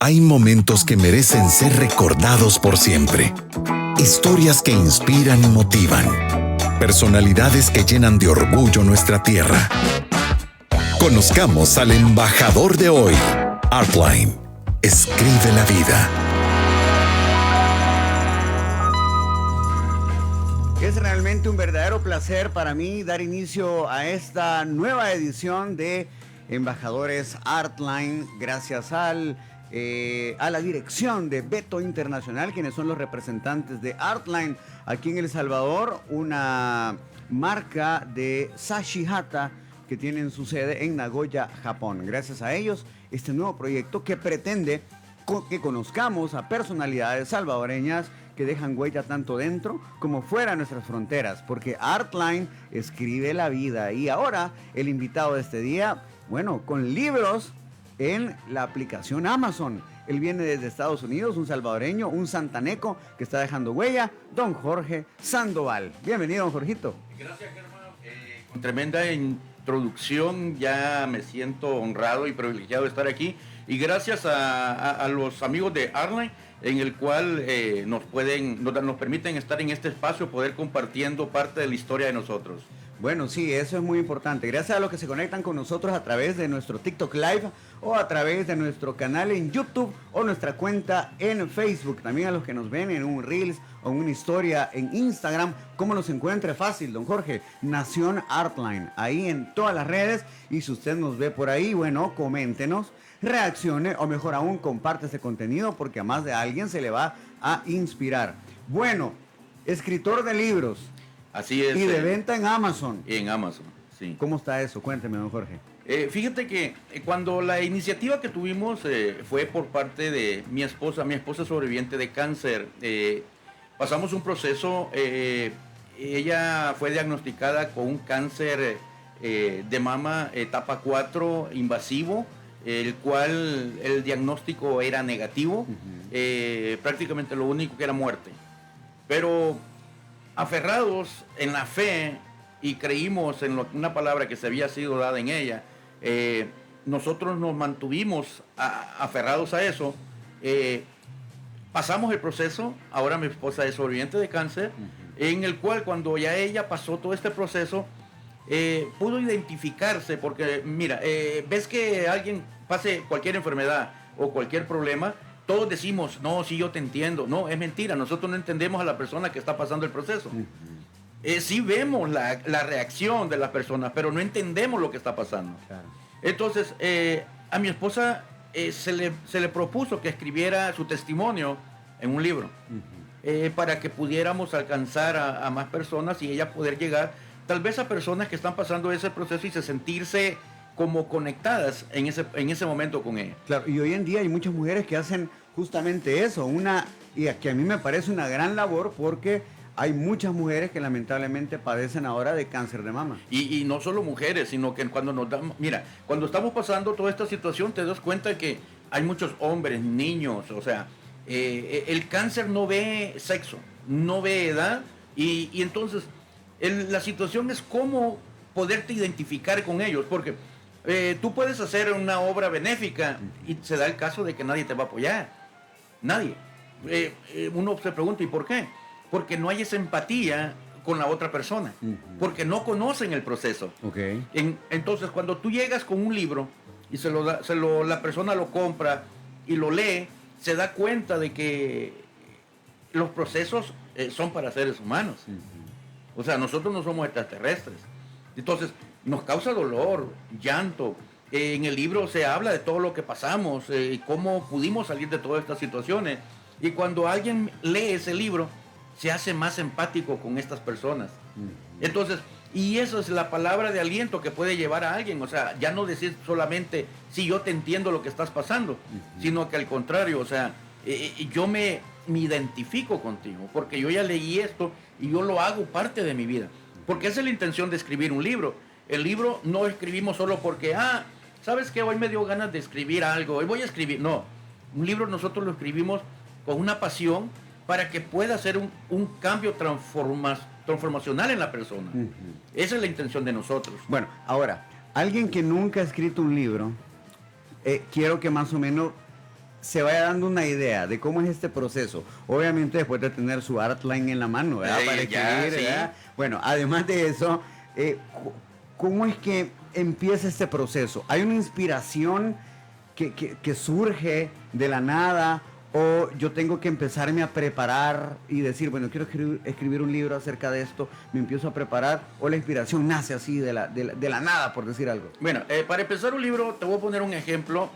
Hay momentos que merecen ser recordados por siempre. Historias que inspiran y motivan. Personalidades que llenan de orgullo nuestra tierra. Conozcamos al embajador de hoy. Artline. Escribe la vida. Es realmente un verdadero placer para mí dar inicio a esta nueva edición de Embajadores Artline, gracias a la dirección de Beto Internacional, quienes son los representantes de Artline aquí en El Salvador, una marca de Sashi Hata que tienen su sede en Nagoya, Japón. Gracias a ellos, este nuevo proyecto que pretende que conozcamos a personalidades salvadoreñas que dejan huella tanto dentro como fuera de nuestras fronteras, porque Artline escribe la vida. Y ahora el invitado de este día, bueno, con libros en la aplicación Amazon. Él viene desde Estados Unidos, un salvadoreño, un santaneco que está dejando huella, don Jorge Sandoval. Bienvenido, don Jorgito. Gracias, hermano. Con tremenda introducción, ya me siento honrado y privilegiado de estar aquí. Y gracias a los amigos de Artline, en el cual nos permiten estar en este espacio, poder compartiendo parte de la historia de nosotros. Bueno, sí, eso es muy importante. Gracias a los que se conectan con nosotros a través de nuestro TikTok Live o a través de nuestro canal en YouTube o nuestra cuenta en Facebook. También a los que nos ven en un Reels o en una historia en Instagram. ¿Cómo nos encuentre? Fácil, don Jorge. Nación Artline. Ahí en todas las redes. Y si usted nos ve por ahí, bueno, coméntenos, reaccione o mejor aún, comparte este contenido porque a más de alguien se le va a inspirar. Bueno, escritor de libros. Así es. Y de venta en Amazon. En Amazon, sí. ¿Cómo está eso? Cuénteme, don Jorge. Fíjate que cuando la iniciativa que tuvimos fue por parte de mi esposa sobreviviente de cáncer, pasamos un proceso, ella fue diagnosticada con un cáncer de mama etapa 4 invasivo, el cual el diagnóstico era negativo, prácticamente lo único que era muerte. Pero aferrados en la fe y creímos en una palabra que se había sido dada en ella, nosotros nos mantuvimos aferrados a eso. Pasamos el proceso, ahora mi esposa es sobreviviente de cáncer, en el cual cuando ya ella pasó todo este proceso, pudo identificarse, porque mira, ves que alguien pase cualquier enfermedad o cualquier problema, todos decimos, no, sí, yo te entiendo. No, es mentira, nosotros no entendemos a la persona que está pasando el proceso. Sí vemos la reacción de las personas, pero no entendemos lo que está pasando. Claro. Entonces, a mi esposa se le propuso que escribiera su testimonio en un libro, para que pudiéramos alcanzar a más personas y ella poder llegar, tal vez a personas que están pasando ese proceso y sentirse como conectadas en ese momento con ella. Claro, y hoy en día hay muchas mujeres que hacen justamente eso, y que a mí me parece una gran labor porque hay muchas mujeres que lamentablemente padecen ahora de cáncer de mama. Y no solo mujeres, sino que cuando cuando estamos pasando toda esta situación te das cuenta que hay muchos hombres, niños, o sea, el cáncer no ve sexo, no ve edad, y entonces la situación es cómo poderte identificar con ellos, porque tú puedes hacer una obra benéfica y se da el caso de que nadie te va a apoyar. Nadie. Uno se pregunta, ¿y por qué? Porque no hay esa empatía con la otra persona. Porque no conocen el proceso. Okay. Entonces, cuando tú llegas con un libro y la persona lo compra y lo lee, se da cuenta de que los procesos son para seres humanos. O sea, nosotros no somos extraterrestres. Entonces, nos causa dolor, llanto. En el libro se habla de todo lo que pasamos, cómo pudimos salir de todas estas situaciones. Y cuando alguien lee ese libro, se hace más empático con estas personas. Entonces, y eso es la palabra de aliento que puede llevar a alguien. O sea, ya no decir solamente, sí, yo te entiendo lo que estás pasando, sino que al contrario, o sea, yo me identifico contigo, porque yo ya leí esto y yo lo hago parte de mi vida. Porque esa es la intención de escribir un libro. El libro no escribimos solo porque, ¿sabes qué? Hoy me dio ganas de escribir algo, hoy voy a escribir. No, un libro nosotros lo escribimos con una pasión para que pueda ser un cambio transformacional en la persona. Esa es la intención de nosotros. Bueno, ahora, alguien que nunca ha escrito un libro, quiero que más o menos se vaya dando una idea de cómo es este proceso. Obviamente después de tener su Artline en la mano, ¿verdad? Para escribir, sí. ¿verdad? Bueno, además de eso, ¿cómo es que empieza este proceso? ¿Hay una inspiración que surge de la nada? ¿O yo tengo que empezarme a preparar y decir, bueno, quiero escribir un libro acerca de esto, me empiezo a preparar? ¿O la inspiración nace así de la nada, por decir algo? Bueno, para empezar un libro, te voy a poner un ejemplo.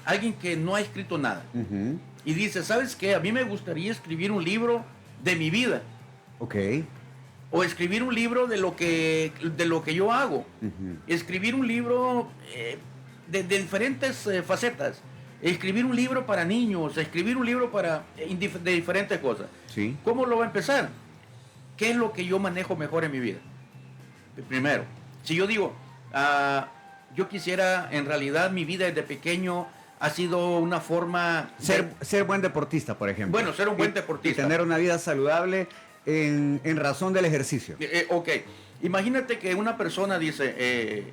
Alguien que no ha escrito nada y dice, ¿sabes qué? A mí me gustaría escribir un libro de mi vida. Ok. O escribir un libro de lo que yo hago. Escribir un libro de diferentes facetas. Escribir un libro para niños, escribir un libro de diferentes cosas. Sí. ¿Cómo lo va a empezar? ¿Qué es lo que yo manejo mejor en mi vida? Primero, si yo digo, yo quisiera, en realidad mi vida desde pequeño ha sido una forma... Ser buen deportista, por ejemplo. Bueno, ser un buen deportista. Y tener una vida saludable en razón del ejercicio. Ok, imagínate que una persona dice,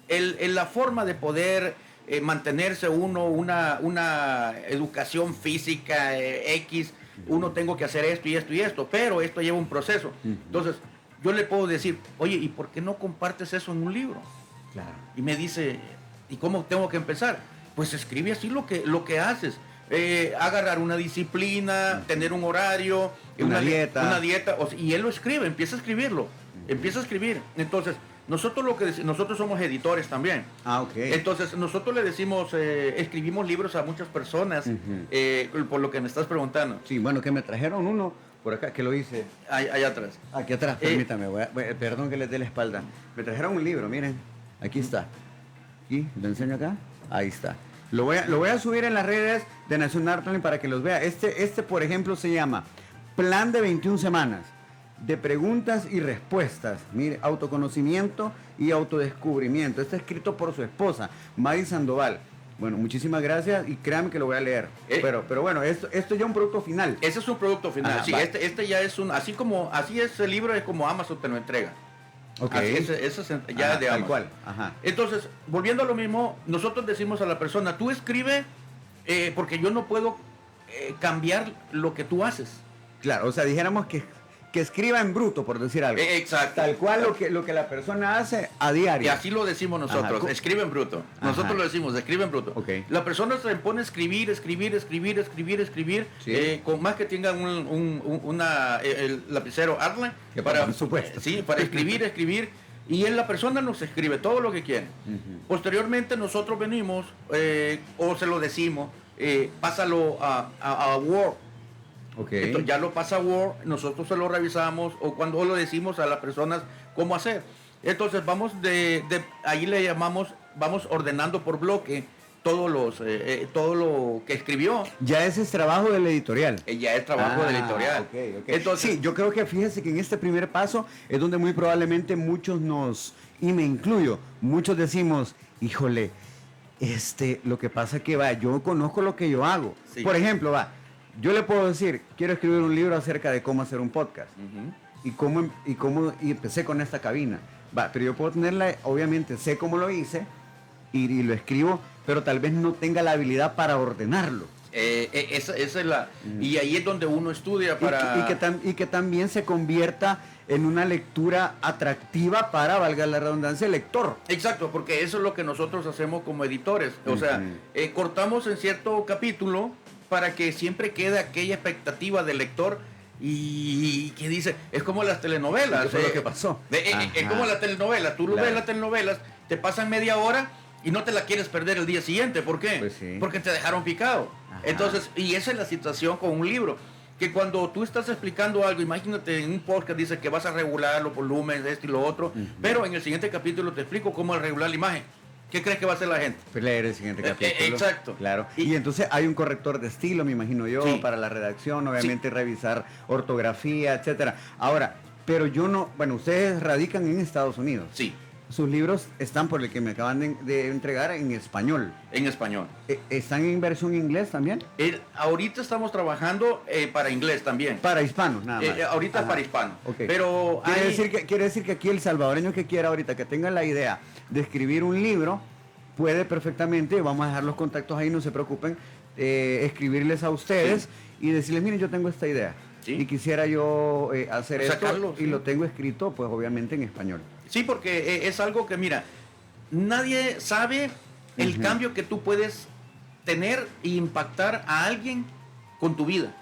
la forma de poder mantenerse uno, una educación física X, uno tengo que hacer esto y esto y esto, pero esto lleva un proceso. Entonces, yo le puedo decir, oye, ¿y por qué no compartes eso en un libro? Claro. Y me dice, ¿y cómo tengo que empezar? Pues escribe así lo que haces. Agarrar una disciplina, tener un horario, una dieta, y él lo escribe, empieza a escribirlo, empieza a escribir. Entonces, nosotros somos editores también. Ok. Entonces, nosotros le decimos, escribimos libros a muchas personas, por lo que me estás preguntando. Sí, bueno, que me trajeron uno por acá, que lo hice. Allá atrás. Aquí atrás, permítame, perdón que les dé la espalda. Me trajeron un libro, miren, aquí está. Aquí, lo enseño acá, ahí está. Lo voy a subir en las redes de Nación Artline para que los vea. Este, por ejemplo, se llama Plan de 21 semanas. De preguntas y respuestas, mire, autoconocimiento y autodescubrimiento. Está escrito por su esposa, Mari Sandoval. Bueno, muchísimas gracias y créanme que lo voy a leer. Pero bueno, esto ya es un producto final. Ese es un producto final. Ajá, sí, este ya es así es el libro, es como Amazon te lo entrega. Ok. Ese es ya de Amazon. Tal cual. Ajá. Entonces, volviendo a lo mismo, nosotros decimos a la persona, tú escribe, porque yo no puedo cambiar lo que tú haces. Claro, o sea, dijéramos que escriba en bruto, por decir algo. Exacto. Tal cual lo que la persona hace a diario. Y así lo decimos nosotros, Ajá. escribe en bruto. Nosotros lo decimos, escribe en bruto. Okay. La persona se pone a escribir, sí. con más que tenga el lapicero Artline, por supuesto. Sí, para escribir, y la persona nos escribe todo lo que quiere. Posteriormente nosotros venimos, o se lo decimos, pásalo a Word. Okay. Entonces ya lo pasa a Word, nosotros se lo revisamos o cuando lo decimos a las personas cómo hacer. Entonces ahí le llamamos, vamos ordenando por bloque todo lo que escribió. Ya ese es trabajo del editorial. Ya es trabajo del editorial. Okay. Entonces, sí, yo creo que fíjese que en este primer paso es donde muy probablemente muchos y me incluyo, muchos decimos, híjole, lo que pasa es que yo conozco lo que yo hago. Sí. Por ejemplo, yo le puedo decir, quiero escribir un libro acerca de cómo hacer un podcast. Y empecé con esta cabina. Pero yo puedo tenerla, obviamente sé cómo lo hice y lo escribo, pero tal vez no tenga la habilidad para ordenarlo. Esa es y ahí es donde uno estudia para... Y que también se convierta en una lectura atractiva para, valga la redundancia, el lector. Exacto, porque eso es lo que nosotros hacemos como editores. O sea, cortamos en cierto capítulo para que siempre quede aquella expectativa del lector y que dice, es como las telenovelas. ¿Qué fue lo que pasó? Es como las telenovelas, tú ves las telenovelas, te pasan media hora y no te la quieres perder el día siguiente. ¿Por qué? Pues sí. Porque te dejaron picado. Ajá. Entonces, y esa es la situación con un libro. Que cuando tú estás explicando algo, imagínate en un podcast dice que vas a regular los volúmenes, esto y lo otro, pero en el siguiente capítulo te explico cómo regular la imagen. ¿Qué crees que va a hacer la gente? Leer el siguiente capítulo. Exacto. Claro. Y entonces hay un corrector de estilo, me imagino yo, sí, para la redacción, obviamente revisar ortografía, etcétera. Ahora, pero ustedes radican en Estados Unidos. Sí. Sus libros están, por el que me acaban de entregar, en español. En español. ¿Están en versión inglés también? Ahorita estamos trabajando para inglés también. Para hispanos, nada más. Ahorita para hispanos. Okay. Pero quiere decir que aquí el salvadoreño que quiera ahorita, que tenga la idea de escribir un libro, puede perfectamente, vamos a dejar los contactos ahí, no se preocupen, escribirles a ustedes y decirles, miren, yo tengo esta idea. Sí. Y quisiera yo hacer Sacarlo, esto y lo tengo escrito, pues obviamente en español. Sí, porque es algo que, mira, nadie sabe el cambio que tú puedes tener e impactar a alguien con tu vida.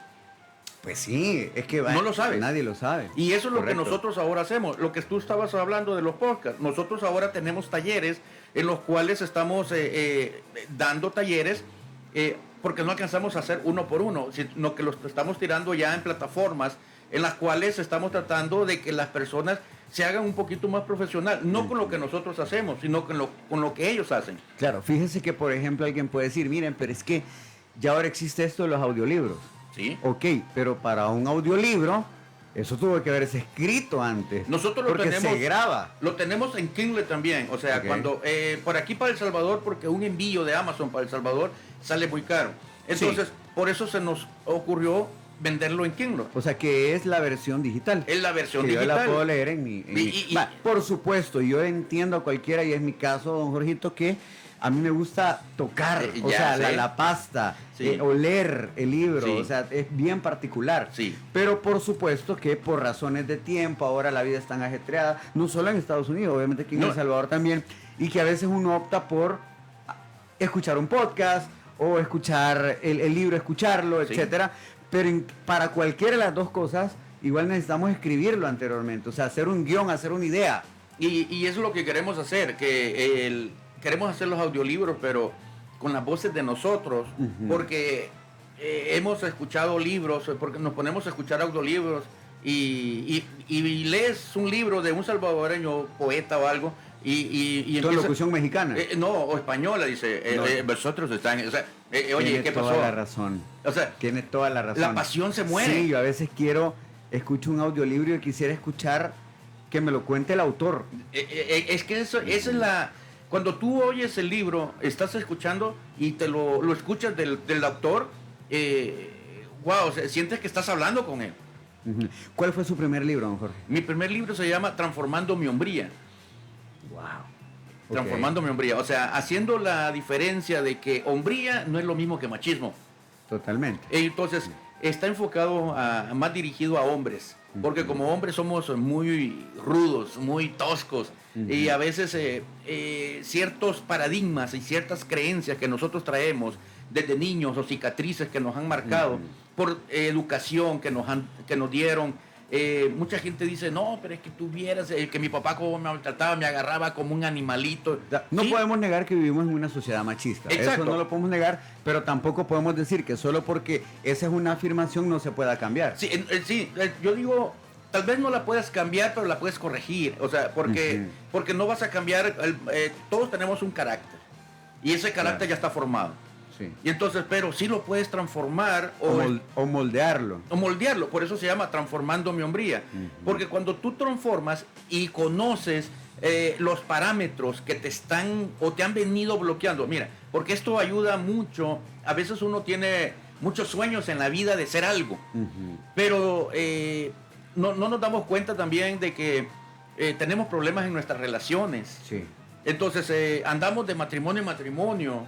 Pues sí, es que No lo sabes. nadie lo sabe. Y eso es lo que Correcto. nosotros ahora hacemos. Lo que tú estabas hablando de los podcasts. Nosotros ahora tenemos talleres en los cuales estamos dando talleres porque no alcanzamos a hacer uno por uno, sino que los estamos tirando ya en plataformas en las cuales estamos tratando de que las personas se hagan un poquito más profesional, no con lo que nosotros hacemos, sino con lo que ellos hacen. Claro, fíjese que por ejemplo alguien puede decir, miren, pero es que ya ahora existe esto de los audiolibros. ¿Sí? Ok, pero para un audiolibro, eso tuvo que haberse escrito antes. Nosotros lo porque tenemos, se graba. Lo tenemos en Kindle también. O sea, Ok. cuando por aquí para El Salvador, porque un envío de Amazon para El Salvador sale muy caro. Entonces, por eso se nos ocurrió venderlo en Kindle. O sea, que es la versión digital. Es la versión que digital. yo la puedo leer en mi... Va, por supuesto, yo entiendo a cualquiera, y es mi caso, don Jorgito, que a mí me gusta tocar, o ya sea, sé. la pasta, Sí. oler el libro, Sí. o sea, es bien particular. Sí. Pero por supuesto que por razones de tiempo, ahora la vida es tan ajetreada, no solo en Estados Unidos, obviamente aquí en No. El Salvador también, y que a veces uno opta por escuchar un podcast o escuchar el libro, escucharlo, Sí. etcétera. Pero para cualquiera de las dos cosas, igual necesitamos escribirlo anteriormente, o sea, hacer un guión, hacer una idea. Y eso es lo que queremos hacer, que queremos hacer los audiolibros, pero con las voces de nosotros, porque hemos escuchado libros, porque nos ponemos a escuchar audiolibros y lees un libro de un salvadoreño poeta o algo y Toda empieza- locución mexicana. no, o española, dice, No. vosotros están, o sea, oye, Tiene ¿qué toda pasó? la razón. O sea, Tiene toda la razón. la pasión se muere. Sí, yo a veces escucho un audiolibro y quisiera escuchar que me lo cuente el autor. Es que esa es la... Cuando tú oyes el libro, estás escuchando y te lo escuchas del autor, wow, sientes que estás hablando con él. Ujú. ¿Cuál fue su primer libro, don Jorge? Mi primer libro se llama Transformando mi hombría. Wow. Transformando mi hombría. O sea, haciendo la diferencia de que hombría no es lo mismo que machismo. Totalmente. Entonces, está enfocado más dirigido a hombres. Porque como hombres somos muy rudos, muy toscos. Y a veces ciertos paradigmas y ciertas creencias que nosotros traemos desde niños o cicatrices que nos han marcado por educación que nos dieron. Mucha gente dice, no, pero es que tú vieras que mi papá como me maltrataba, me agarraba como un animalito. No Sí, podemos negar que vivimos en una sociedad machista. Exacto. Eso no lo podemos negar, pero tampoco podemos decir que solo porque esa es una afirmación no se pueda cambiar. Sí, yo digo, tal vez no la puedas cambiar, pero la puedes corregir. O sea, porque no vas a cambiar, todos tenemos un carácter. Y ese carácter Claro. ya está formado. Sí. Y entonces, pero sí lo puedes transformar O moldearlo. o moldearlo. Por eso se llama Transformando mi hombría. Porque cuando tú transformas y conoces los parámetros que te están o te han venido bloqueando, mira, porque esto ayuda mucho. A veces uno tiene muchos sueños en la vida de ser algo, pero no nos damos cuenta también de que tenemos problemas en nuestras relaciones. Sí. Entonces andamos de matrimonio en matrimonio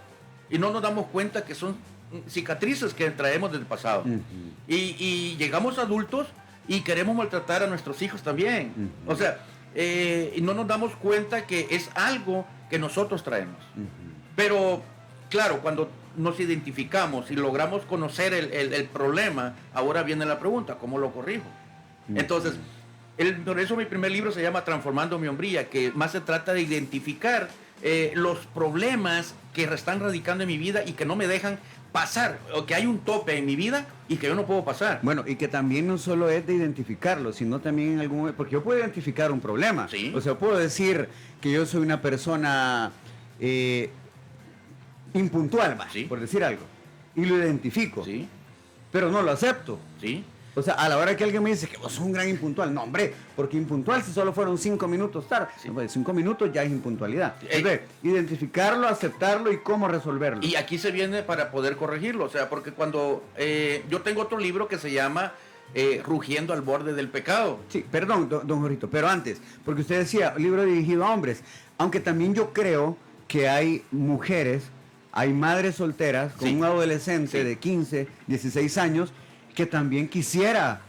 y no nos damos cuenta que son cicatrices que traemos del pasado. Y llegamos adultos y queremos maltratar a nuestros hijos también. O sea, y no nos damos cuenta que es algo que nosotros traemos. Pero, claro, cuando nos identificamos y logramos conocer el problema, ahora viene la pregunta, ¿cómo lo corrijo? Entonces, por eso mi primer libro se llama Transformando mi hombría, que más se trata de identificar los problemas que están radicando en mi vida y que no me dejan pasar, o que hay un tope en mi vida y que yo no puedo pasar. Bueno, y que también no solo es de identificarlo, sino también en algún momento, porque yo puedo identificar un problema. Sí. O sea, puedo decir que yo soy una persona impuntual, Sí. por decir algo, y lo identifico, Sí, pero no lo acepto. sí. O sea, a la hora que alguien me dice que vos sos un gran impuntual, no, hombre, porque impuntual si solo fueron 5 minutos tarde. Sí. No, pues, 5 minutos ya es impuntualidad. Sí. Entonces, identificarlo, aceptarlo y cómo resolverlo. Y aquí se viene para poder corregirlo, o sea, porque cuando yo tengo otro libro que se llama Rugiendo al borde del pecado. Sí, perdón, don Jorito, pero antes, porque usted decía, libro dirigido a hombres, aunque también yo creo que hay mujeres, hay madres solteras con Sí. un adolescente Sí. de 15, 16 años que también quisiera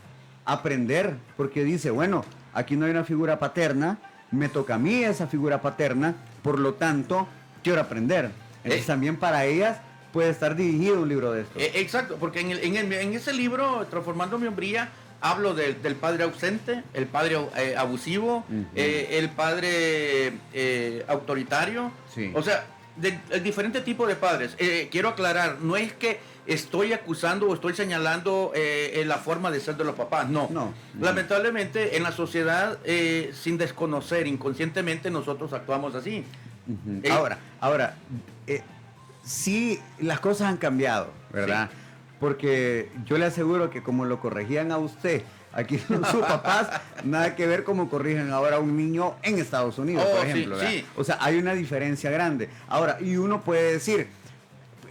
aprender, porque dice, bueno, aquí no hay una figura paterna, me toca a mí esa figura paterna, por lo tanto, quiero aprender. Entonces también para ellas puede estar dirigido un libro de esto. Exacto, porque en ese libro, Transformando mi hombría, hablo del padre ausente, el padre abusivo, Ujú. el padre autoritario, Sí. o sea, el diferente tipo de padres. Quiero aclarar, no es que estoy acusando o estoy señalando la forma de ser de los papás, no. No. Lamentablemente en la sociedad, sin desconocer, inconscientemente nosotros actuamos así. Ujú. Ahora, sí, las cosas han cambiado, ¿verdad? Sí. Porque yo le aseguro que como lo corregían a usted, aquí sus papás, nada que ver como corrigen ahora a un niño en Estados Unidos, Oh, por sí, ejemplo. ¿verdad? sí. O sea, hay una diferencia grande. Ahora, y uno puede decir,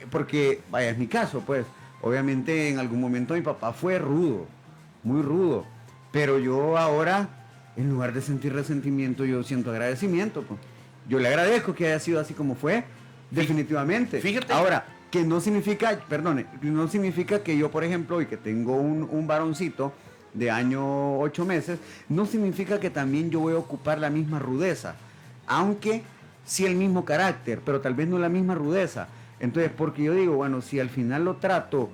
porque, vaya, es mi caso, pues, obviamente en algún momento mi papá fue rudo, muy rudo, pero yo ahora, en lugar de sentir resentimiento, yo siento agradecimiento, pues. Yo le agradezco que haya sido así como fue, definitivamente. Fíjate. Ahora, que no significa, perdone, no significa que yo, por ejemplo, y que tengo un varoncito de año 8 meses, no significa que también yo voy a ocupar la misma rudeza, aunque sí el mismo carácter, pero tal vez no la misma rudeza. Entonces, porque yo digo, bueno, si al final lo trato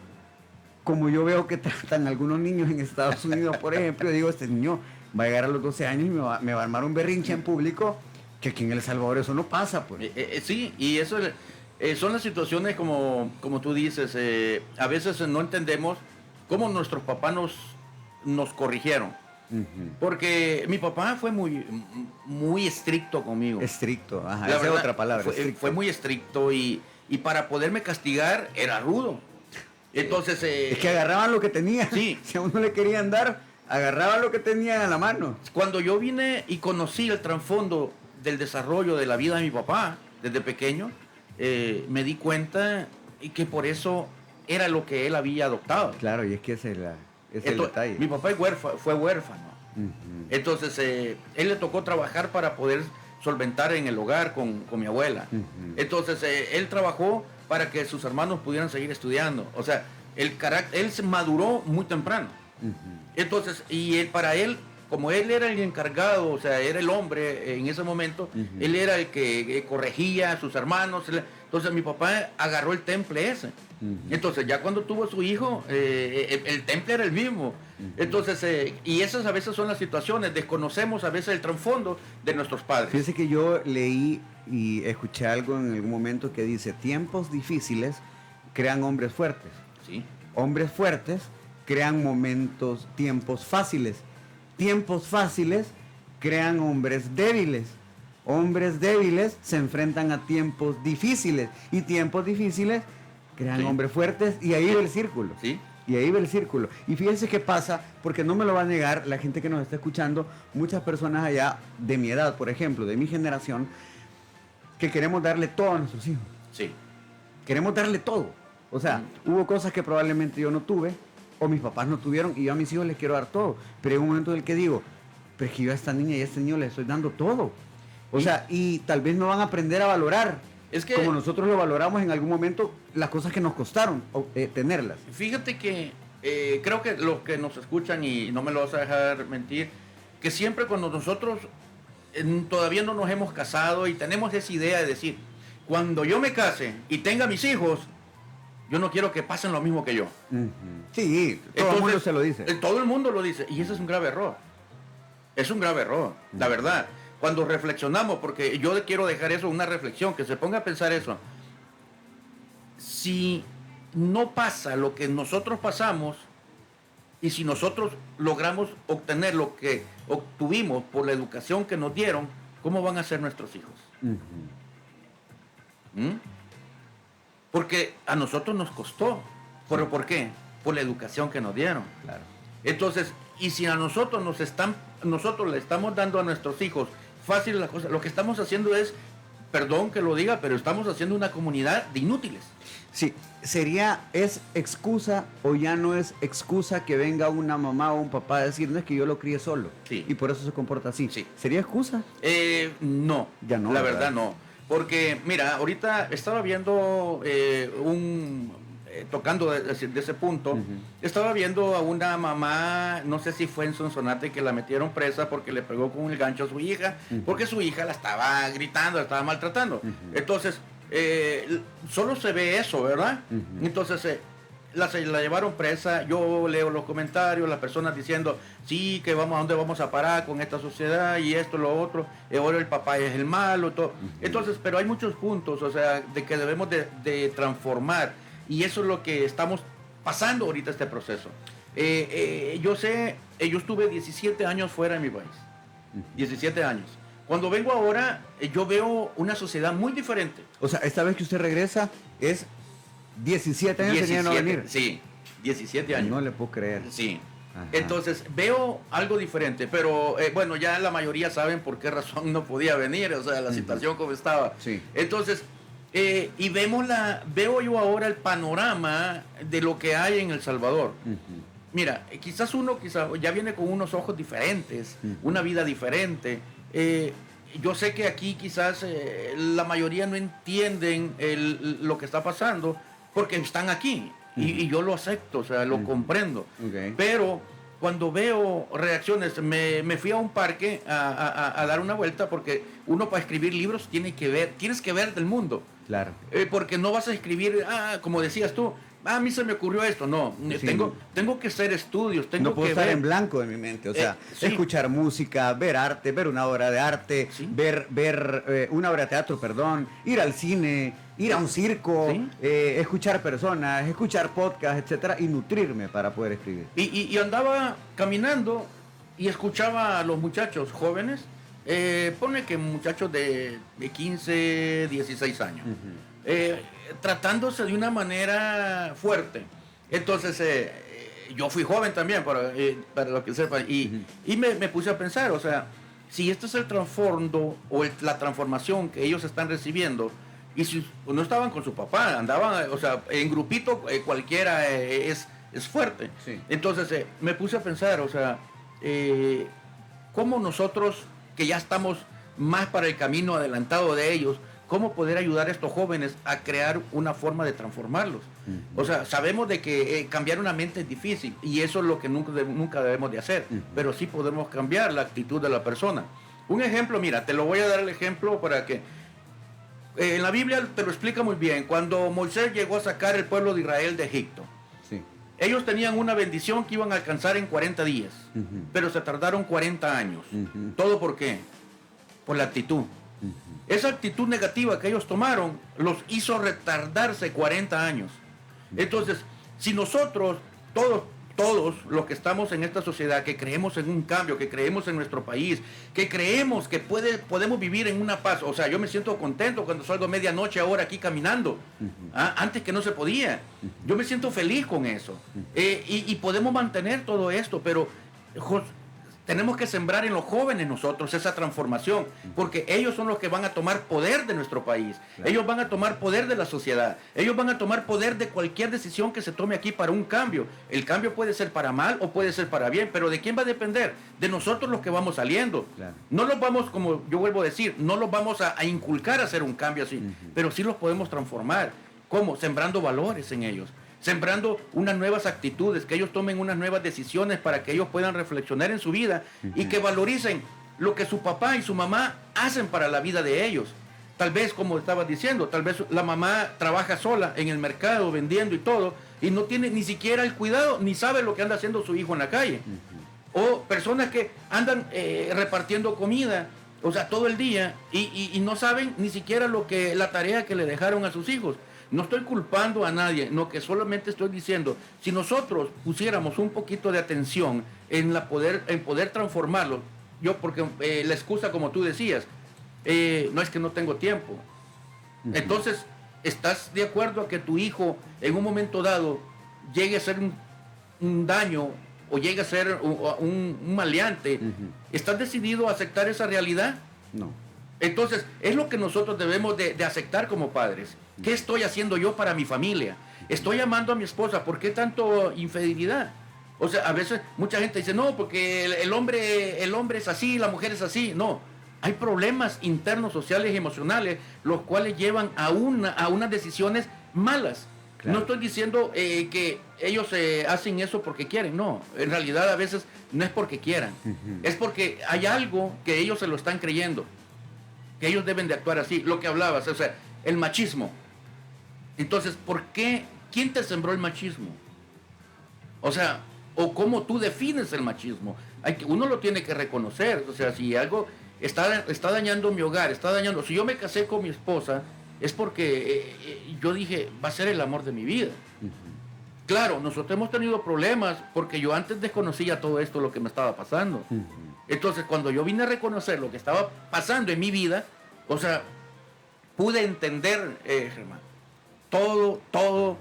como yo veo que tratan algunos niños en Estados Unidos, por ejemplo, yo digo, este niño va a llegar a los 12 años y me va a armar un berrinche en público, que aquí en El Salvador eso no pasa, pues. Sí, y eso son las situaciones como tú dices, a veces no entendemos cómo nuestros papás nos corrigieron. Ujú. Porque mi papá fue muy estricto conmigo. Estricto, ajá, La esa es verdad, otra palabra. Fue, estricto. fue muy estricto y para poderme castigar era rudo. Entonces... Es que agarraban lo que tenían. Sí. Si a uno le querían dar, agarraban lo que tenían a la mano. Cuando yo vine y conocí el trasfondo del desarrollo de la vida de mi papá desde pequeño, me di cuenta y que por eso era lo que él había adoptado. Claro, y es que ese es el Entonces, detalle. mi papá fue huérfano. Ujú. Entonces, él le tocó trabajar para poder solventar en el hogar con mi abuela. Ujú. Entonces, él trabajó para que sus hermanos pudieran seguir estudiando. O sea, él se maduró muy temprano. Ujú. Entonces, para él, como él era el encargado, o sea, era el hombre en ese momento, Ujú. él era el que corregía a sus hermanos. Entonces, mi papá agarró el temple ese. Ujú. Entonces, ya cuando tuvo su hijo, el temple era el mismo. Entonces, y esas a veces son las situaciones, desconocemos a veces el trasfondo de nuestros padres. Fíjese que yo leí y escuché algo en algún momento que dice, tiempos difíciles crean hombres fuertes. Sí. Hombres fuertes crean tiempos fáciles. Tiempos fáciles crean hombres débiles. Hombres débiles se enfrentan a tiempos difíciles y tiempos difíciles crean Sí. hombres fuertes y ahí va el círculo. Sí. Y ahí va el círculo. Y fíjense qué pasa, porque no me lo va a negar la gente que nos está escuchando, muchas personas allá de mi edad, por ejemplo, de mi generación, que queremos darle todo a nuestros hijos. Sí. Queremos darle todo. O sea, hubo cosas que probablemente yo no tuve, o mis papás no tuvieron, y yo a mis hijos les quiero dar todo. Pero hay un momento en el que digo, pero es que yo a esta niña y a este niño les estoy dando todo. O sea, y tal vez no van a aprender a valorar, Es que, como nosotros lo valoramos en algún momento, las cosas que nos costaron tenerlas. fíjate que creo que los que nos escuchan, y no me lo vas a dejar mentir, que siempre cuando nosotros todavía no nos hemos casado y tenemos esa idea de decir, cuando yo me case y tenga mis hijos, yo no quiero que pasen lo mismo que yo. Ujú. Sí, todo el mundo se lo dice. Todo el mundo lo dice, y ese es un grave error. Es un grave error, la verdad. Cuando reflexionamos, porque yo quiero dejar eso, una reflexión, que se ponga a pensar eso. Si no pasa lo que nosotros pasamos, y si nosotros logramos obtener lo que obtuvimos por la educación que nos dieron, ¿cómo van a ser nuestros hijos? Ujú. ¿Mm? Porque a nosotros nos costó. ¿Pero por qué? Por la educación que nos dieron. Claro. Entonces, y si a nosotros nosotros le estamos dando a nuestros hijos fácil las cosas, lo que estamos haciendo es, perdón que lo diga, pero estamos haciendo una comunidad de inútiles. Sí, ¿es excusa o ya no es excusa que venga una mamá o un papá a decir, no es que yo lo crié solo? Sí. Y por eso se comporta así. Sí. ¿Sería excusa? No, Ya no, la ¿verdad? verdad no. Porque, mira, ahorita estaba viendo tocando de ese punto, estaba viendo a una mamá, no sé si fue en Sonsonate, que la metieron presa porque le pegó con el gancho a su hija, porque su hija la estaba gritando, la estaba maltratando. Entonces, solo se ve eso, ¿verdad? Entonces, la llevaron presa. Yo leo los comentarios, las personas diciendo, sí, que vamos, ¿a dónde vamos a parar con esta sociedad? Y esto, lo otro, ahora el papá es el malo, todo. Entonces, pero hay muchos puntos, o sea, de que debemos de transformar, y eso es lo que estamos pasando ahorita, este proceso. Yo sé, yo estuve 17 años fuera de mi país, 17 años. Cuando vengo ahora, yo veo una sociedad muy diferente. O sea, esta vez que usted regresa es 17 años tenía no venir. Sí, 17 años. No le puedo creer. Sí. Ajá. Entonces veo algo diferente, pero bueno, ya la mayoría saben por qué razón no podía venir, o sea, la situación como estaba. Sí. Entonces, y veo yo ahora el panorama de lo que hay en El Salvador. Mira, quizás uno ya viene con unos ojos diferentes, una vida diferente. Yo sé que aquí quizás la mayoría no entienden lo que está pasando porque están aquí, y yo lo acepto, o sea, lo comprendo. Okay. Pero cuando veo reacciones, me fui a un parque a dar una vuelta, porque uno, para escribir libros tienes que ver del mundo. Claro. Porque no vas a escribir, como decías tú, a mí se me ocurrió esto. No, Sí. tengo que hacer estudios, tengo No puedo que estar ver. en blanco en mi mente, o sea, Sí. escuchar música, ver arte, ver una obra de arte, Sí. ver una obra de teatro, perdón, ir al cine, ir a un circo, Sí. escuchar personas, escuchar podcasts, etcétera, y nutrirme para poder escribir. Y andaba caminando y escuchaba a los muchachos jóvenes, pone que muchachos de 15, 16 años, tratándose de una manera fuerte. Entonces, yo fui joven también, para lo que sepan, y me puse a pensar, o sea, si este es el trasfondo o la transformación que ellos están recibiendo, y si no estaban con su papá, andaban, o sea, en grupito, cualquiera es fuerte. Sí. Entonces, me puse a pensar, o sea, cómo nosotros, que ya estamos más para el camino adelantado de ellos, cómo poder ayudar a estos jóvenes a crear una forma de transformarlos. O sea, sabemos de que cambiar una mente es difícil, y eso es lo que nunca debemos de hacer, pero sí podemos cambiar la actitud de la persona. Un ejemplo, mira, te lo voy a dar el ejemplo para que... en la Biblia te lo explica muy bien. Cuando Moisés llegó a sacar el pueblo de Israel de Egipto, Sí. ellos tenían una bendición que iban a alcanzar en 40 días, pero se tardaron 40 años. ¿Todo por qué? Por la actitud. Esa actitud negativa que ellos tomaron los hizo retardarse 40 años. Entonces, si nosotros, todos los que estamos en esta sociedad, que creemos en un cambio, que creemos en nuestro país, que creemos que podemos vivir en una paz, o sea, yo me siento contento cuando salgo a medianoche ahora aquí caminando, antes que no se podía. Yo me siento feliz con eso. Y podemos mantener todo esto, pero tenemos que sembrar en los jóvenes nosotros esa transformación, porque ellos son los que van a tomar poder de nuestro país. Claro. Ellos van a tomar poder de la sociedad. Ellos van a tomar poder de cualquier decisión que se tome aquí para un cambio. El cambio puede ser para mal o puede ser para bien, pero ¿de quién va a depender? De nosotros los que vamos saliendo. Claro. No los vamos, como yo vuelvo a decir, no los vamos a inculcar a hacer un cambio así, pero sí los podemos transformar. ¿Cómo? Sembrando valores en ellos. Sembrando unas nuevas actitudes, que ellos tomen unas nuevas decisiones para que ellos puedan reflexionar en su vida y que valoricen lo que su papá y su mamá hacen para la vida de ellos. Tal vez, como estabas diciendo, tal vez la mamá trabaja sola en el mercado vendiendo y todo, y no tiene ni siquiera el cuidado, ni sabe lo que anda haciendo su hijo en la calle. O personas que andan repartiendo comida, o sea, todo el día, y no saben ni siquiera la tarea que le dejaron a sus hijos. No estoy culpando a nadie, no, que solamente estoy diciendo, si nosotros pusiéramos un poquito de atención en poder transformarlo, porque la excusa, como tú decías, no es que no tengo tiempo. Entonces, ¿estás de acuerdo a que tu hijo en un momento dado llegue a ser un daño o llegue a ser un maleante? ¿Estás decidido a aceptar esa realidad? No. Entonces, es lo que nosotros debemos de aceptar como padres. ¿Qué estoy haciendo yo para mi familia? Estoy amando a mi esposa. ¿Por qué tanto infidelidad? O sea, a veces mucha gente dice, no, porque el hombre es así, la mujer es así. No, hay problemas internos, sociales y emocionales, los cuales llevan a unas decisiones malas. Claro. No estoy diciendo que ellos hacen eso porque quieren, no. En realidad a veces no es porque quieran. Es porque hay algo que ellos se lo están creyendo, que ellos deben de actuar así. Lo que hablabas, o sea, el machismo. Entonces, ¿por qué? ¿Quién te sembró el machismo? O sea, o cómo tú defines el machismo. Uno lo tiene que reconocer. O sea, si algo está dañando mi hogar, si yo me casé con mi esposa, es porque yo dije, va a ser el amor de mi vida. Claro, nosotros hemos tenido problemas porque yo antes desconocía todo esto, lo que me estaba pasando. Entonces, cuando yo vine a reconocer lo que estaba pasando en mi vida, o sea, pude entender, Germán, todo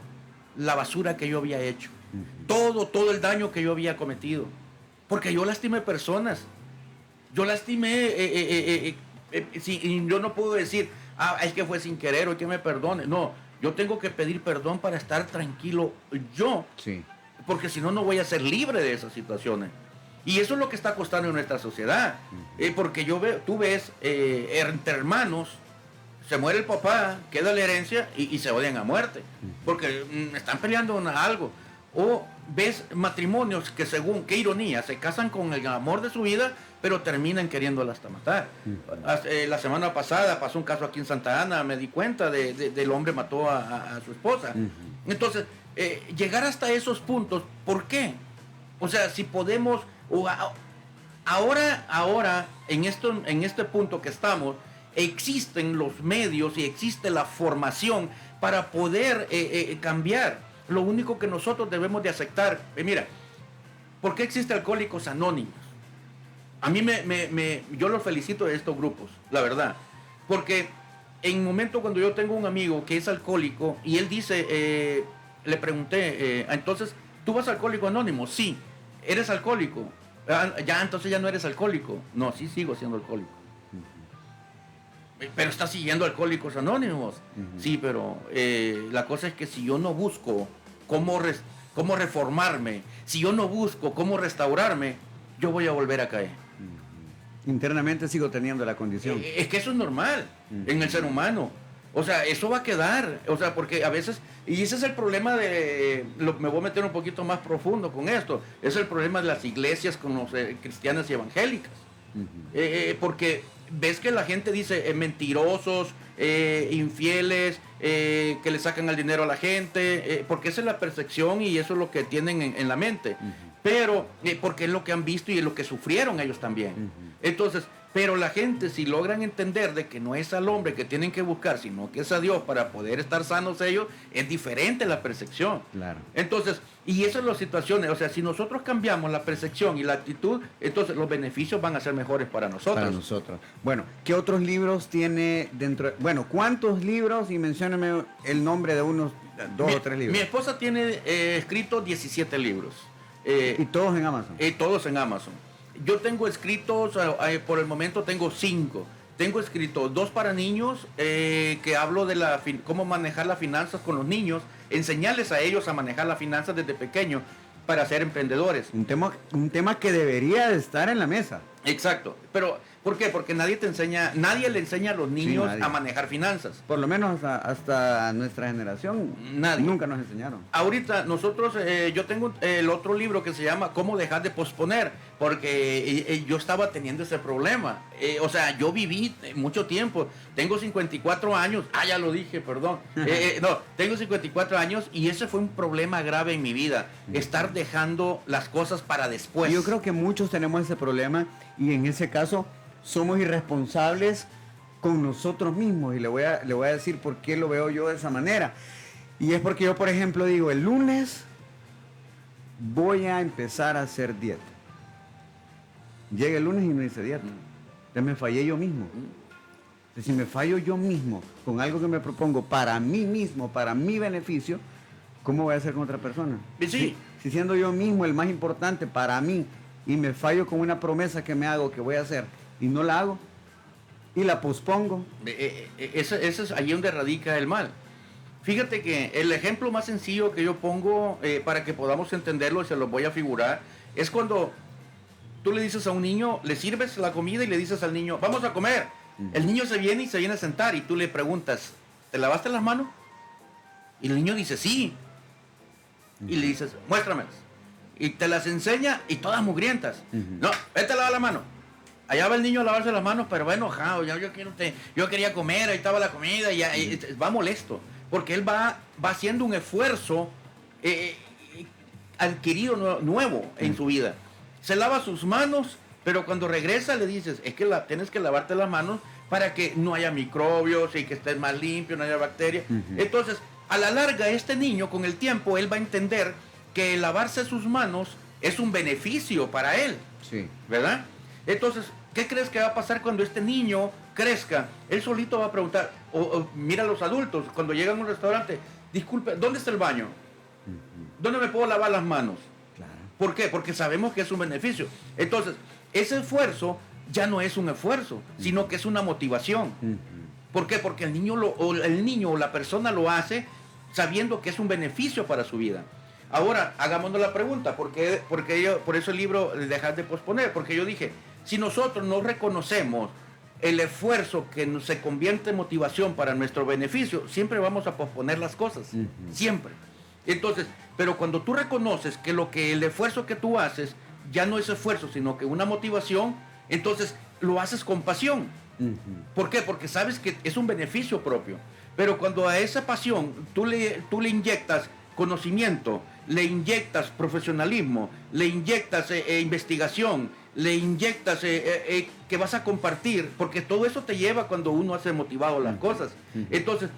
la basura que yo había hecho, todo el daño que yo había cometido, porque yo lastimé personas, yo lastimé, y yo no puedo decir, es que fue sin querer o que me perdone, no, yo tengo que pedir perdón para estar tranquilo yo, sí. Porque si no, no voy a ser libre de esas situaciones. Y eso es lo que está costando en nuestra sociedad, porque tú ves entre hermanos, se muere el papá, queda la herencia y se odian a muerte, porque están peleando algo. O ves matrimonios que, según, qué ironía, se casan con el amor de su vida, pero terminan queriéndola hasta matar. La semana pasada pasó un caso aquí en Santa Ana, me di cuenta del hombre mató a su esposa. Entonces, llegar hasta esos puntos, ¿por qué? O sea, si podemos, ahora en este punto que estamos, existen los medios y existe la formación para poder cambiar. Lo único que nosotros debemos de aceptar, mira, ¿por qué existe Alcohólicos Anónimos? A mí yo los felicito de estos grupos, la verdad, porque en un momento cuando yo tengo un amigo que es alcohólico y él dice, le pregunté, entonces, ¿tú vas a Alcohólico Anónimo? Sí. ¿Eres alcohólico? Entonces ya no eres alcohólico. No, sí sigo siendo alcohólico. Pero está siguiendo Alcohólicos Anónimos. Sí, pero la cosa es que si yo no busco cómo reformarme, si yo no busco cómo restaurarme, yo voy a volver a caer. Internamente sigo teniendo la condición. Es que eso es normal en el ser humano. O sea, eso va a quedar. O sea, porque a veces, y ese es el problema me voy a meter un poquito más profundo con esto, es el problema de las iglesias cristianas y evangélicas. Porque ves que la gente dice mentirosos, infieles, que le sacan el dinero a la gente, porque esa es la percepción y eso es lo que tienen en la mente. Pero porque es lo que han visto y es lo que sufrieron ellos también. Entonces, pero la gente, si logran entender de que no es al hombre que tienen que buscar, sino que es a Dios para poder estar sanos ellos, es diferente la percepción. Claro. Entonces, y esas son las situaciones. O sea, si nosotros cambiamos la percepción y la actitud, entonces los beneficios van a ser mejores para nosotros. Para nosotros. Bueno, ¿qué otros libros tiene dentro? Bueno, ¿cuántos libros? Y mencióname el nombre de unos 2 o 3 libros. Mi esposa tiene escrito 17 libros. ¿Y todos en Amazon? Todos en Amazon. Yo tengo escritos, por el momento tengo 5. Tengo escrito 2 para niños, que hablo de cómo manejar las finanzas con los niños, enseñarles a ellos a manejar las finanzas desde pequeños para ser emprendedores. Un tema que debería de estar en la mesa. Exacto. Pero, ¿por qué? Porque nadie le enseña a los niños a manejar finanzas. Por lo menos hasta nuestra generación. Nadie. Nunca nos enseñaron. Ahorita nosotros, yo tengo el otro libro que se llama Cómo dejar de posponer, porque yo estaba teniendo ese problema. O sea, yo viví mucho tiempo. Tengo 54 años. Ya lo dije, perdón. No, tengo 54 años y ese fue un problema grave en mi vida. Estar dejando las cosas para después. Yo creo que muchos tenemos ese problema y en ese caso somos irresponsables con nosotros mismos, y le voy a decir por qué lo veo yo de esa manera. Y es porque yo, por ejemplo, digo, el lunes voy a empezar a hacer dieta. Llega el lunes y no hice dieta. Entonces me fallé yo mismo. Entonces, si me fallo yo mismo con algo que me propongo para mí mismo, para mi beneficio, ¿cómo voy a hacer con otra persona? Sí. Si siendo yo mismo el más importante para mí y me fallo con una promesa que me hago que voy a hacer y no la hago y la pospongo. Eso es ahí donde radica el mal. Fíjate que el ejemplo más sencillo que yo pongo para que podamos entenderlo y se lo voy a figurar es cuando tú le dices a un niño, le sirves la comida y le dices al niño, vamos a comer. El niño se viene a sentar y tú le preguntas, ¿te lavaste las manos? Y el niño dice, sí. Y le dices, muéstramelas. Y te las enseña y todas mugrientas. No, vete a lavar la mano. Allá va el niño a lavarse las manos, pero va enojado. Yo quería comer, ahí estaba la comida. Y va molesto. Porque él va haciendo un esfuerzo adquirido nuevo en su vida. Se lava sus manos, pero cuando regresa le dices, es que tienes que lavarte las manos para que no haya microbios y que estés más limpio, no haya bacterias. Entonces, a la larga, este niño, con el tiempo, él va a entender que lavarse sus manos es un beneficio para él. Sí. ¿Verdad? Entonces, ¿qué crees que va a pasar cuando este niño crezca? Él solito va a preguntar, o mira a los adultos, cuando llegan a un restaurante, disculpe, ¿dónde está el baño? ¿Dónde me puedo lavar las manos? Claro. ¿Por qué? Porque sabemos que es un beneficio. Entonces, ese esfuerzo ya no es un esfuerzo, sino que es una motivación. ¿Por qué? Porque el niño o la persona lo hace sabiendo que es un beneficio para su vida. Ahora, hagámonos la pregunta, por eso el libro Dejar de Posponer, porque yo dije, si nosotros no reconocemos el esfuerzo que se convierte en motivación para nuestro beneficio, siempre vamos a posponer las cosas, siempre. Entonces, pero cuando tú reconoces que el esfuerzo que tú haces ya no es esfuerzo, sino que una motivación, entonces lo haces con pasión. ¿Por qué? Porque sabes que es un beneficio propio. Pero cuando a esa pasión tú le inyectas conocimiento, le inyectas profesionalismo, le inyectas investigación, le inyectas que vas a compartir, porque todo eso te lleva cuando uno hace motivado las cosas. Entonces,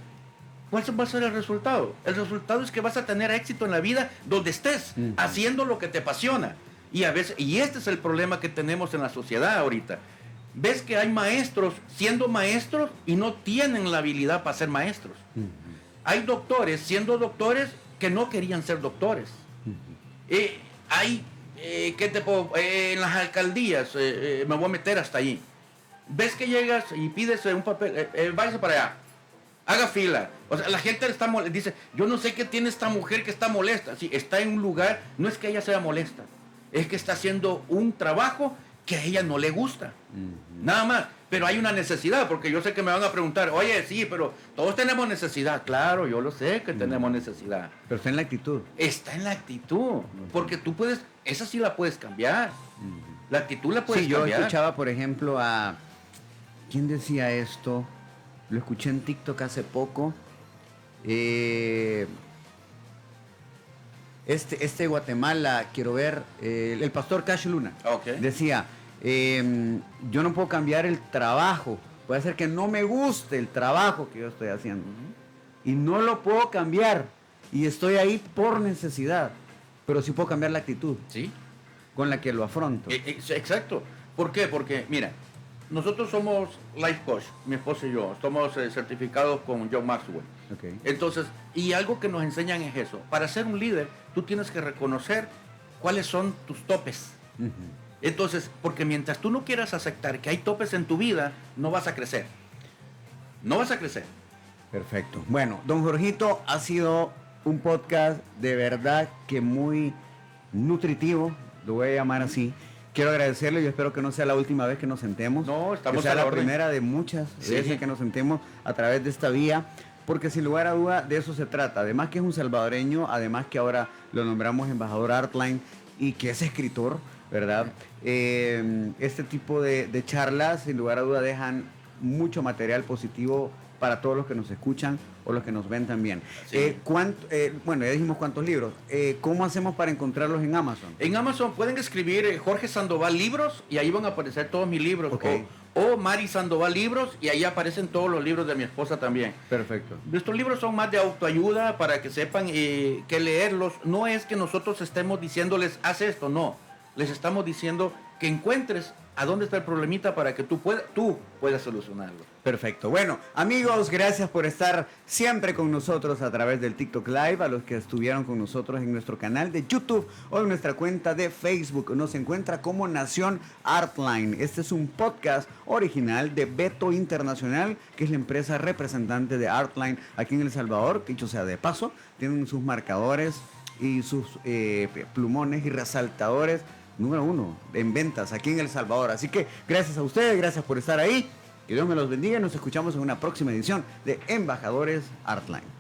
¿cuál va a ser el resultado? El resultado es que vas a tener éxito en la vida donde estés, haciendo lo que te apasiona. Y este es el problema que tenemos en la sociedad ahorita. Ves que hay maestros siendo maestros y no tienen la habilidad para ser maestros. Hay doctores siendo doctores que no querían ser doctores. Hay, en las alcaldías, me voy a meter hasta allí. Ves que llegas y pides un papel, váyase para allá, haga fila. O sea, la gente dice, yo no sé qué tiene esta mujer que está molesta. Sí, está en un lugar, no es que ella sea molesta, es que está haciendo un trabajo que a ella no le gusta. Nada más. Pero hay una necesidad, porque yo sé que me van a preguntar, oye, sí, pero todos tenemos necesidad. Claro, yo lo sé que tenemos necesidad. Pero está en la actitud. Está en la actitud. Porque tú puedes, esa sí la puedes cambiar. La actitud la puedes cambiar. Sí, yo escuchaba, por ejemplo, ¿quién decía esto? Lo escuché en TikTok hace poco. Este Guatemala, quiero ver, el pastor Cash Luna. Okay. Decía, yo no puedo cambiar el trabajo. Puede ser que no me guste el trabajo que yo estoy haciendo. Y no lo puedo cambiar. Y estoy ahí por necesidad. Pero sí puedo cambiar la actitud. Sí. Con la que lo afronto. Exacto. ¿Por qué? Porque, mira, nosotros somos life coach, mi esposa y yo. Somos certificados con John Maxwell. Okay. Entonces, y algo que nos enseñan es eso. Para ser un líder, tú tienes que reconocer cuáles son tus topes. Entonces, porque mientras tú no quieras aceptar que hay topes en tu vida, no vas a crecer. No vas a crecer. Perfecto. Bueno, don Jorgito, ha sido un podcast de verdad que muy nutritivo, lo voy a llamar así. Quiero agradecerle, yo espero que no sea la última vez que nos sentemos. No, estamos que sea a la la orden. primera de muchas veces que nos sentemos a través de esta vía, porque sin lugar a duda de eso se trata. Además que es un salvadoreño, además que ahora lo nombramos embajador Artline y que es escritor, ¿verdad? Este tipo de charlas, sin lugar a duda, dejan mucho material positivo para todos los que nos escuchan o los que nos ven también. Sí. Bueno, ya dijimos cuántos libros. ¿Cómo hacemos para encontrarlos en Amazon? En Amazon pueden escribir Jorge Sandoval Libros y ahí van a aparecer todos mis libros. Okay. O Mari Sandoval Libros y ahí aparecen todos los libros de mi esposa también. Perfecto. Nuestros libros son más de autoayuda para que sepan que leerlos. No es que nosotros estemos diciéndoles, haz esto, no. Les estamos diciendo que encuentres a dónde está el problemita para que tú puedas solucionarlo. Perfecto. Bueno, amigos, gracias por estar siempre con nosotros a través del TikTok Live, a los que estuvieron con nosotros en nuestro canal de YouTube o en nuestra cuenta de Facebook. Nos encuentra como Nación Artline. Este es un podcast original de Beto Internacional, que es la empresa representante de Artline aquí en El Salvador, que dicho sea de paso, tienen sus marcadores y sus plumones y resaltadores número 1 en ventas aquí en El Salvador. Así que gracias a ustedes, gracias por estar ahí. Que Dios me los bendiga y nos escuchamos en una próxima edición de Embajadores Artline.